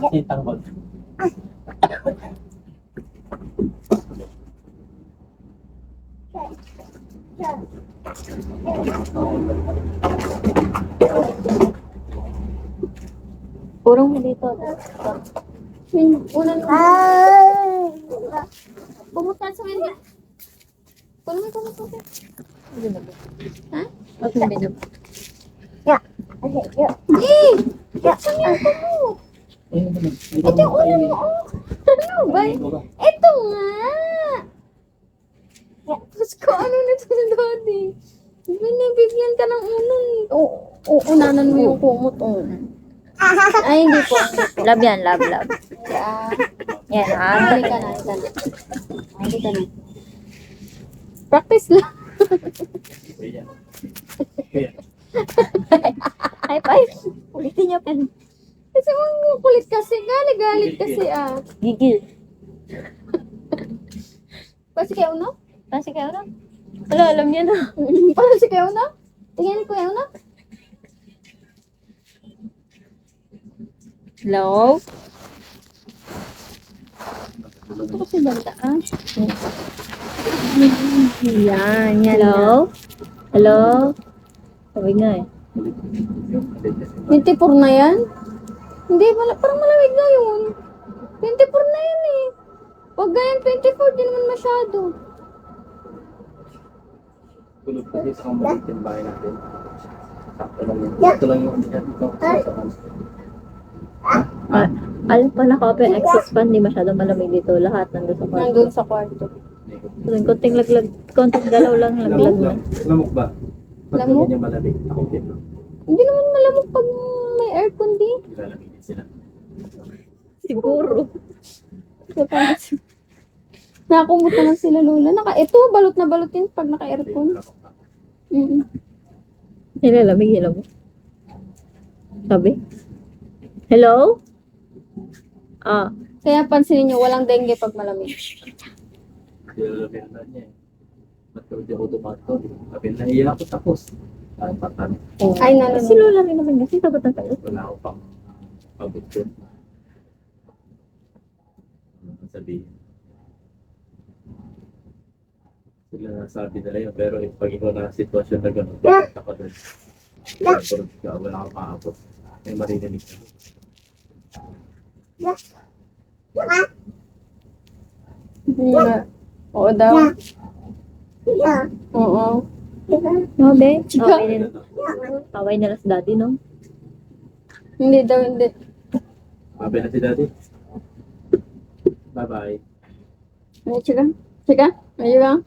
Kasi tanggol. Purong mo dito. Unang pumunta sa window. Puno mo sa ha? At may binab. Eh! Saan yung pumo? Ito yung ulam mo. Oh. Ano ba? Ito nga! Tapos ko, ano nito na daddy? Binibigyan ka ng unan. Unanan mo yung kumot. Oh. Ay, hindi po. Love yan, love, love. Yan, Halika na, halika na. Halika na. Practice lang. High five. Ulitin niyo pen. Kasi mo kulit kasi. Galit kasi ah. Gigil. Pasi kayo no? Kasi kayo na. Wala, alam niya na. Pasi kayo no? Tingnan ko kayo no? Hello? Ito kasi banda ah. Yan, yan. Hello? Hello? Sabi nga eh. 24 na yan? Hindi, parang malamig na yun. 24 na yan eh. Pag ganyan 24, di naman masyado. Tulog kasi sa maliit yung bahay natin. Sakto lang yun. Sakto lang yung dito. Alam pa na copy access fan, di masyadong malamig dito. Lahat nandun sa kwarto. Nandun sa kwarto. Konting laglag, konting galaw lang, laglag na. Lamok ba? Pag Lamok? ganyan malamig, ako din. Hindi naman malamig pag may aircon di. Nilalamigin sila. Siguro. Nakakumot naman sila Lola. Ito, balot na balot yun pag naka-aircon. Nilalamig, hello mo. Sabi? Hello? Ah, Kaya pansinin nyo, walang dengue pag malamig. Nilalamig na niya eh. Ba't ko di ako tumato? Sabi na iya ako tapos. Ay, patan. Ay, nalo. si Lola rin naman kasi sabat na tayo. Wala ako pang pabot yun. Ano sabihin? Sila nasabi nila yun, pero pag ikaw na sitwasyon na gano'n, bakit ako doon? Wala kang maabot. May maririnig ka. Oo daw. Oo. No, be? Away nila. Away nila sa daddy, no? Hindi daw, hindi. Mabe na si daddy. Bye-bye. Ay, chika. Chika? Ayun lang.